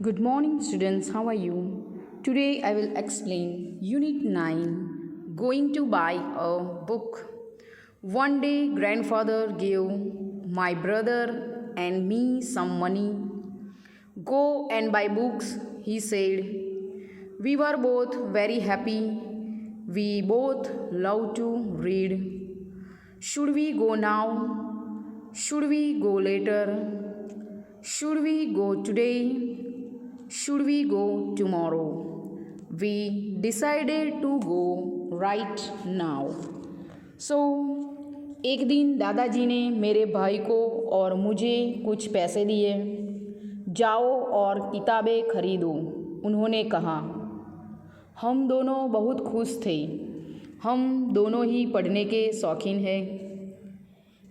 Good morning, students. How are you? Today I will explain Unit 9 Going to buy a book. One day, grandfather gave my brother and me some money. Go and buy books, he said. We were both very happy. We both love to read. Should we go now? Should we go later? Should we go today? Should we go tomorrow? We decided to go right now. So, एक दिन दादाजी ने मेरे भाई को और मुझे कुछ पैसे दिए। जाओ और किताबें खरीदो, उन्होंने कहा। हम दोनों बहुत खुश थे। हम दोनों ही पढ़ने के शौकीन हैं।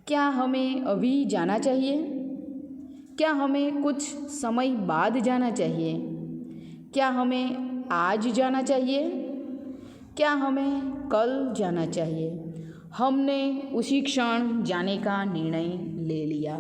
क्या हमें अभी जाना चाहिए? क्या हमें कुछ समय बाद जाना चाहिए? क्या हमें आज जाना चाहिए? क्या हमें कल जाना चाहिए? हमने उसी क्षण जाने का निर्णय ले लिया।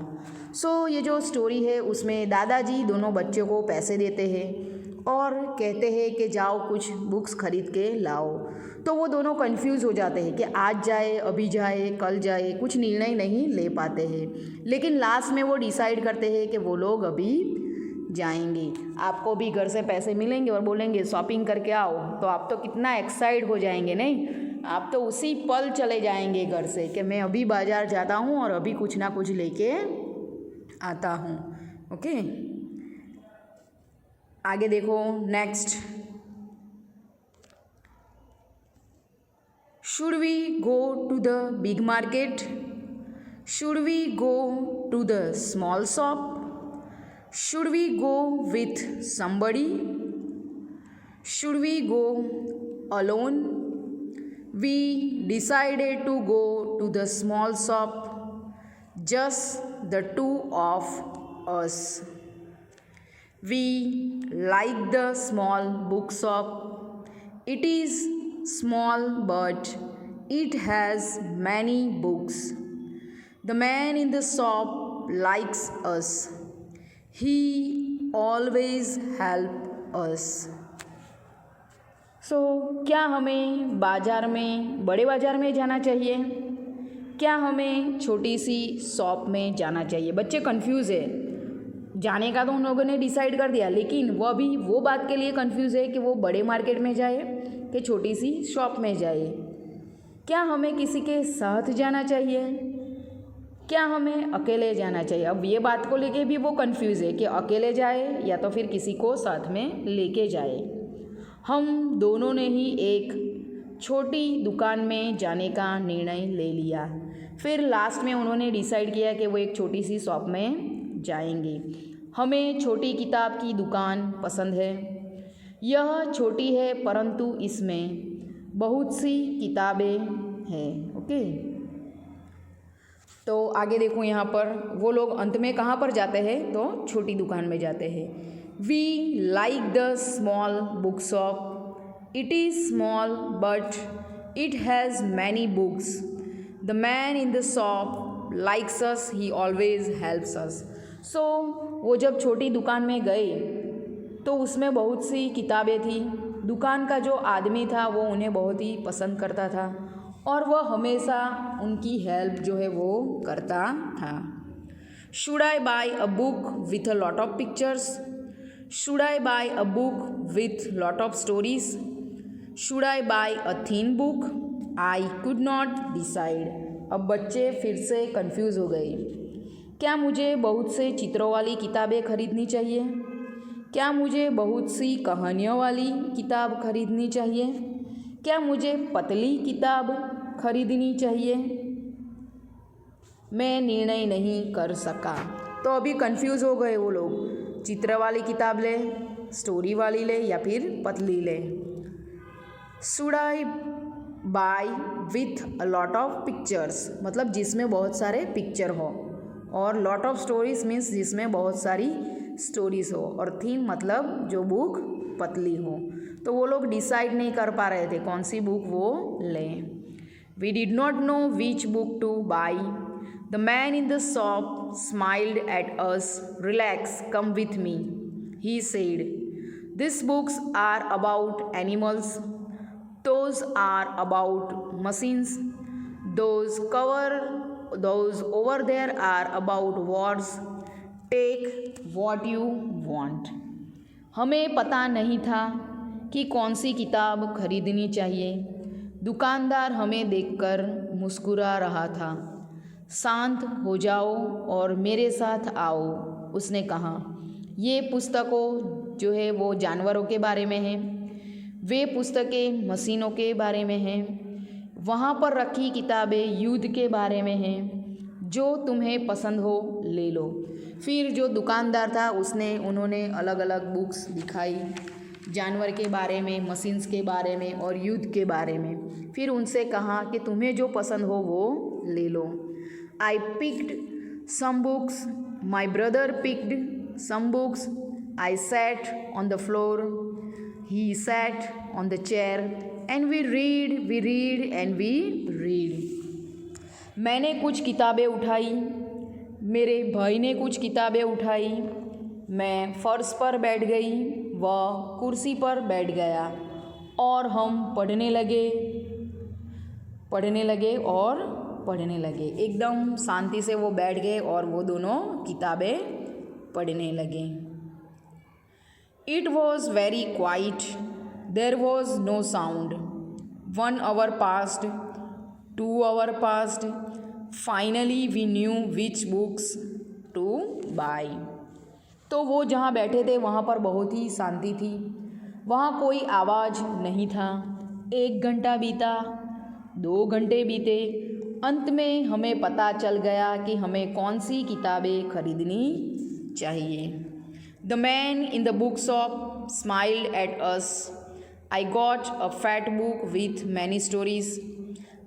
ये जो स्टोरी है उसमें दादाजी दोनों बच्चों को पैसे देते हैं और कहते हैं कि जाओ कुछ बुक्स खरीद के लाओ। तो वो दोनों कंफ्यूज हो जाते हैं कि आज जाए, अभी जाए, कल जाए, कुछ निर्णय नहीं ले पाते हैं। लेकिन लास्ट में वो डिसाइड करते हैं कि वो लोग अभी जाएंगे। आपको भी घर से पैसे मिलेंगे और बोलेंगे शॉपिंग करके आओ, तो आप तो कितना एक्साइट हो जाएंगे, नहीं? आप तो उसी पल चले जाएंगे घर से कि मैं अभी बाज़ार जाता हूँ और अभी कुछ ना कुछ लेके आता हूँ। ओके, आगे देखो next. Should we go to the big market? Should we go to the small shop? Should we go with somebody? Should we go alone? We decided to go to the small shop, just the two of us. We like the small bookshop. It is small but it has many books. The man in the shop likes us. He always helps us. क्या हमें बाज़ार में, बड़े बाज़ार में जाना चाहिए? क्या हमें छोटी सी शॉप में जाना चाहिए? बच्चे कंफ्यूज है। जाने का तो उन लोगों ने डिसाइड कर दिया, लेकिन वो अभी वो बात के लिए कंफ्यूज है कि वो बड़े मार्केट में जाए कि छोटी सी शॉप में जाए। क्या हमें किसी के साथ जाना चाहिए? क्या हमें अकेले जाना चाहिए? अब ये बात को लेके भी वो कंफ्यूज है कि अकेले जाए या तो फिर किसी को साथ में लेके जाए। हम दोनों ने ही एक छोटी दुकान में जाने का निर्णय ले लिया। फिर लास्ट में उन्होंने डिसाइड किया कि वो एक छोटी सी शॉप में जाएंगे। हमें छोटी किताब की दुकान पसंद है। यह छोटी है परंतु इसमें बहुत सी किताबें हैं। ओके, तो आगे देखो, यहाँ पर वो लोग अंत में कहाँ पर जाते हैं? तो छोटी दुकान में जाते हैं। We like the small bookshop. It is small but it has many books. The man in the shop likes us. He always helps us. वो जब छोटी दुकान में गए तो उसमें बहुत सी किताबें थी। दुकान का जो आदमी था वो उन्हें बहुत ही पसंद करता था और वह हमेशा उनकी हेल्प जो है वो करता था। Should I buy a book with a lot of pictures? Should I buy a book with lot of stories? Should I buy a thin book? I could not decide. अब बच्चे फिर से कंफ्यूज हो गए। क्या मुझे बहुत से चित्रों वाली किताबें खरीदनी चाहिए? क्या मुझे बहुत सी कहानियों वाली किताब खरीदनी चाहिए? क्या मुझे पतली किताब खरीदनी चाहिए? मैं निर्णय नहीं कर सका। तो अभी कंफ्यूज हो गए वो लोग, चित्र वाली किताब ले, स्टोरी वाली ले या फिर पतली ले। Should I buy with a lot of pictures, मतलब जिसमें बहुत सारे पिक्चर हो, और लॉट ऑफ स्टोरीज मीन्स जिसमें बहुत सारी स्टोरीज हो, और थीम मतलब जो बुक पतली हो। तो वो लोग डिसाइड नहीं कर पा रहे थे कौन सी बुक वो लें। We did not know which book to buy. The man in the shop smiled at us. Relax, come with me, he said. These books are about animals. Those are about machines. Those over there are about wars. Take what you want. हमें पता नहीं था कि कौन सी किताब खरीदनी चाहिए। दुकानदार हमें देखकर मुस्कुरा रहा था। शांत हो जाओ और मेरे साथ आओ, उसने कहा। ये पुस्तकों जो है वो जानवरों के बारे में है, वे पुस्तकें मशीनों के बारे में हैं, वहाँ पर रखी किताबें युद्ध के बारे में हैं। जो तुम्हें पसंद हो ले लो। फिर जो दुकानदार था उन्होंने अलग अलग बुक्स दिखाई, जानवर के बारे में, मशीन्स के बारे में और युद्ध के बारे में। फिर उनसे कहा कि तुम्हें जो पसंद हो वो ले लो। I picked some books, my brother picked some books, I sat on the floor, he sat on the chair, and we read and we read. मैंने कुछ किताबें उठाई, मेरे भाई ने कुछ किताबें उठाई, मैं फर्श पर बैठ गई, वह कुर्सी पर बैठ गया और हम पढ़ने लगे। एकदम शांति से वो बैठ गए और वो दोनों किताबें पढ़ने लगे। It was very quiet. There was no sound. 1 hour passed, 2 hours passed. Finally we knew which books to buy. तो वो जहाँ बैठे थे वहाँ पर बहुत ही शांति थी, वहाँ कोई आवाज़ नहीं था। 1 घंटा बीता, 2 घंटे बीते, अंत में हमें पता चल गया कि हमें कौन सी किताबें खरीदनी चाहिए। The man in the bookshop smiled at us. I got a fat book with many stories.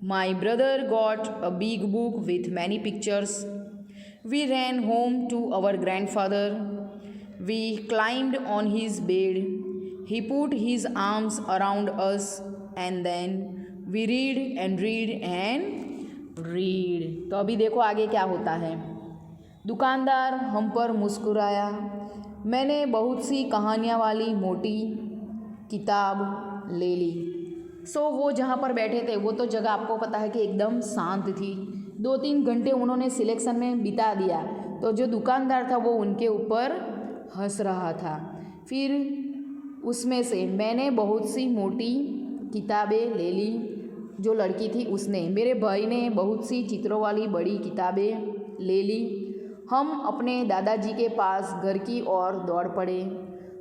My brother got a big book with many pictures. We ran home to our grandfather. We climbed on his bed. He put his arms around us and then we read and read. तो अभी देखो आगे क्या होता है। दुकानदार हम पर मुस्कुराया। मैंने बहुत सी कहानियाँ वाली मोटी किताब ले ली। वो जहाँ पर बैठे थे वो तो जगह आपको पता है कि एकदम शांत थी। 2-3 घंटे उन्होंने सिलेक्शन में बिता दिया, तो जो दुकानदार था वो उनके ऊपर हंस रहा था। फिर उसमें से मैंने बहुत सी मोटी किताबें ले ली। जो लड़की थी उसने, मेरे भाई ने बहुत सी चित्रों वाली बड़ी किताबें ले ली। हम अपने दादाजी के पास घर की ओर दौड़ पड़े।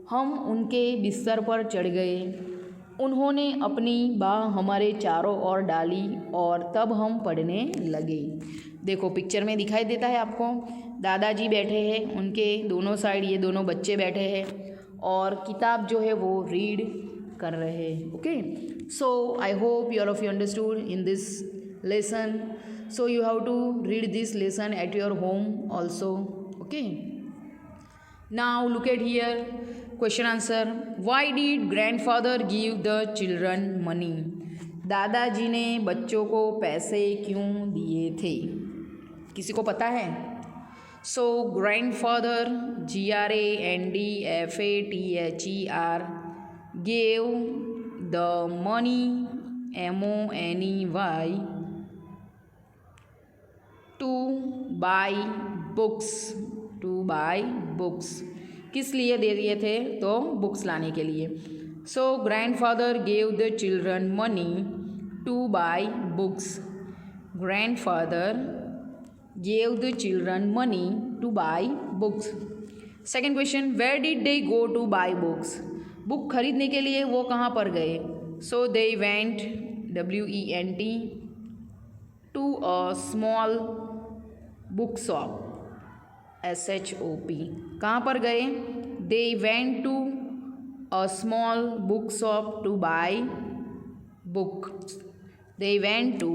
हम उनके बिस्तर पर चढ़ गए। उन्होंने अपनी बाह हमारे चारों ओर डाली और तब हम पढ़ने लगे। देखो पिक्चर में दिखाई देता है आपको, दादाजी बैठे हैं, उनके दोनों साइड ये दोनों बच्चे बैठे हैं और किताब जो है वो रीड कर रहे हैं। Okay, so I hope you all of you understood in this lesson. So you have to read this lesson at your home also. Okay, now look at here, question answer. Why did grandfather give the children money? दादाजी ने बच्चों को पैसे क्यों दिए थे? किसी को पता है? So grandfather, GRANDFATHER, gave the money, MONEY, to buy books. किस लिए दे दिए थे? तो बुक्स लाने के लिए। So grandfather gave the children money to buy books. Grandfather gave the children money to buy books. Second question, where did they go to buy books? Book खरीदने के लिए वो कहाँ पर गए? So they went, WENT, to a small book shop, SHOP। कहाँ पर गए? They went to a small book shop to buy books. They went to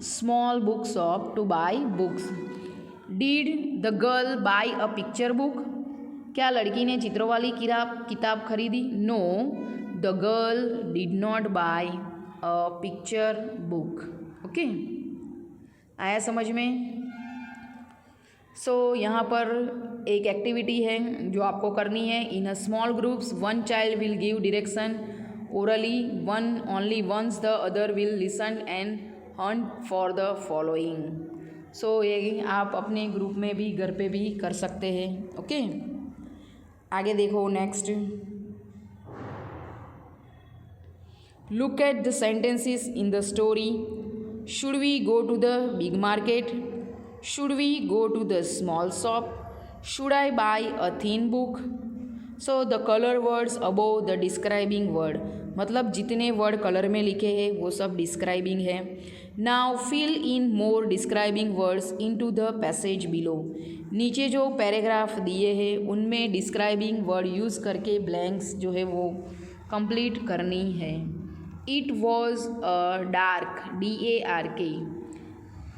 small book shop to buy books. Did the girl buy a picture book? क्या लड़की ने चित्रों वाली किताब खरीदी? No, the girl did not buy a picture book. Okay, आया समझ में? सो यहाँ पर एक एक्टिविटी है जो आपको करनी है। In a small groups one child will give direction orally one only once the other will listen and hunt for the following. So ये आप अपने ग्रुप में भी घर पे भी कर सकते हैं। ओके, आगे देखो next. Look at the sentences in the story. Should we go to the big market? Should we go to the small shop? Should I buy a thin book? So the colour words above the describing word, मतलब जितने word colour में लिखे हैं वो सब describing है। Now fill in more describing words into the passage below. नीचे जो पैराग्राफ दिए हैं उनमें डिस्क्राइबिंग वर्ड यूज़ करके ब्लैंक्स जो है वो कंप्लीट करनी है। It was a dark DARK,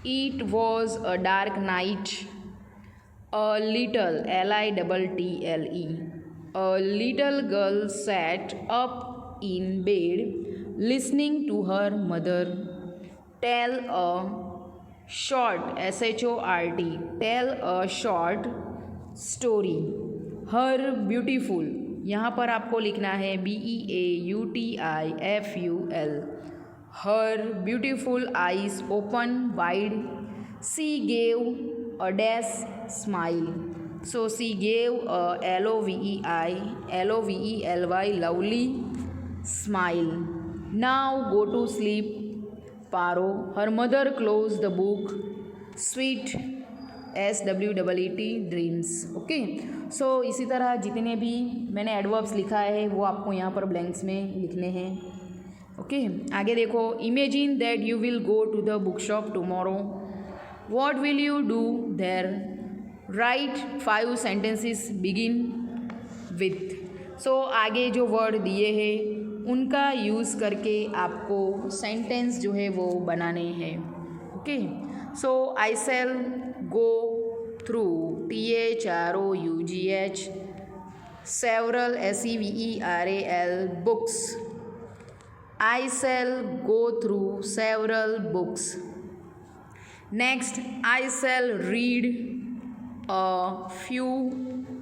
it was a dark night. A little LITTLE, a little girl sat up in bed listening to her mother tell a short SHORT, tell a short story। her beautiful, यहाँ पर आपको लिखना है BEAUTIFUL। her beautiful eyes open wide, she gave a dash smile। So she gave a LOVEY lovely smile। Now go to sleep Paro। her mother closed the book, sweet SWEET dreams। Okay, so इसी तरह जितने भी मैंने adverbs लिखा है वो आपको यहाँ पर ब्लैंक्स में लिखने हैं। ओके, आगे देखो। Imagine that you will go to the book shop tomorrow, what will you do there? Right 5 sentences begin with. So आगे जो वर्ड दिए हैं उनका यूज़ करके आपको सेंटेंस जो है वो बनाने हैं। Okay, so I shall go through THROUGH several SEVERAL books। I shall go through several books। Next, I shall read a few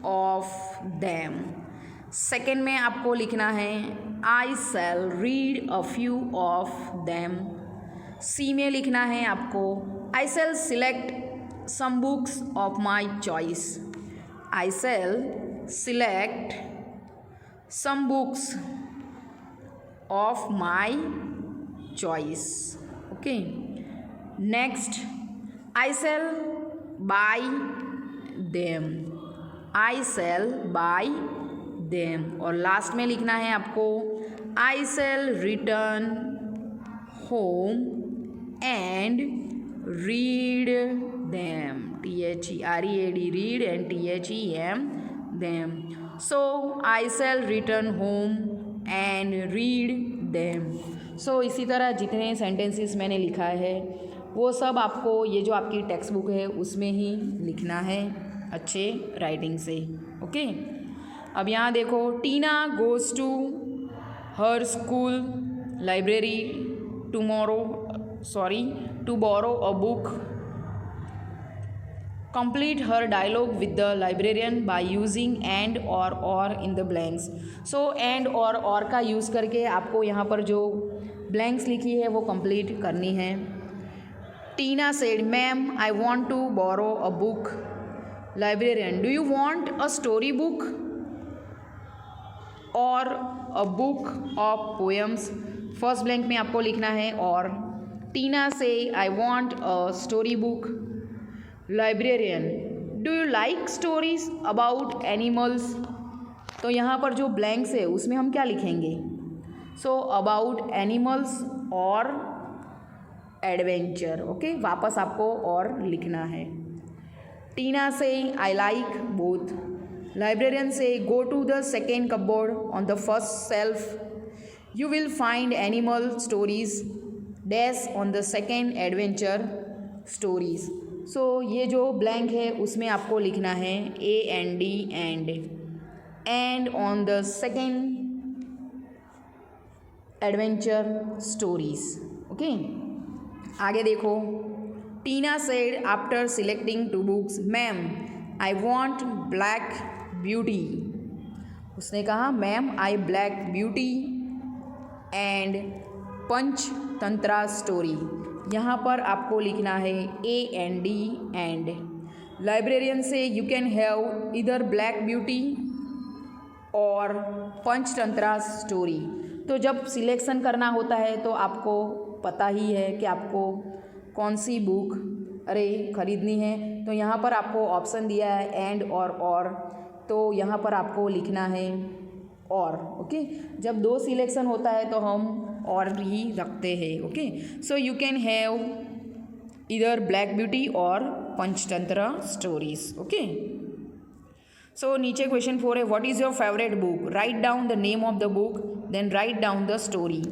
of them। Second में आपको लिखना है I shall read a few of them। सी में लिखना है आपको I shall select some books of my choice। I shall select some books of my choice। okay, next I shall buy them। I shall buy them। और last में लिखना है आपको I shall return home and read them। THEREAD, read, and THEM, them। So I shall return home and read them। so इसी तरह जितने sentences मैंने लिखा है वो सब आपको ये जो आपकी टेक्स्ट बुक है उसमें ही लिखना है अच्छे राइटिंग से। ओके, अब यहाँ देखो। Tina goes to her school library to borrow a book. complete her dialogue with the librarian by using and or in the blanks। so and or का यूज़ करके आपको यहाँ पर जो blanks लिखी है वो complete करनी है। टीना said, ma'am, I want to borrow a book। librarian, do you want a story book or a book of poems? First blank में आपको लिखना है और। टीना say, I want a story book। Librarian, do you like stories about animals? तो यहाँ पर जो blanks है उसमें हम क्या लिखेंगे? सो अबाउट एनिमल्स और एडवेंचर। ओके, वापस आपको और लिखना है। टीना से I like both. Librarian say go to the second cupboard on the first shelf, you will find animal stories dash on the second adventure stories. So ये जो blank है उसमें आपको लिखना है AND and on the second adventure stories. Okay, आगे देखो। Tina said after selecting 2 books, ma'am I want Black Beauty. उसने कहा ma'am I Black Beauty and Panchatantra story. यहाँ पर आपको लिखना है AND एंड। लाइब्रेरियन से यू कैन हैव इधर ब्लैक ब्यूटी और पंचतंत्रा स्टोरी। तो जब सिलेक्शन करना होता है तो आपको पता ही है कि आपको कौन सी बुक खरीदनी है। तो यहाँ पर आपको ऑप्शन दिया है एंड और, तो यहाँ पर आपको लिखना है और। ओके, जब दो सिलेक्शन होता है तो हम और भी रखते हैं। Okay, so you can have इधर ब्लैक ब्यूटी और पंचतंत्र स्टोरीज। ओके, सो नीचे क्वेश्चन 4 है, what is your favourite book, write down the name of the book then write down the story.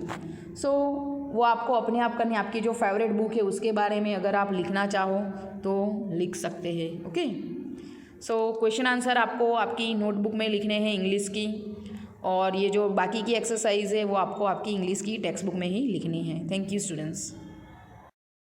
So वो आपको अपने आप करनी, आपकी जो फेवरेट बुक है उसके बारे में अगर आप लिखना चाहो तो लिख सकते हैं। ओके, सो क्वेश्चन आंसर आपको आपकी नोटबुक में लिखने हैं इंग्लिश की, और ये जो बाकी की एक्सरसाइज है वो आपको आपकी इंग्लिश की टेक्स्ट बुक में ही लिखनी है। Thank you students.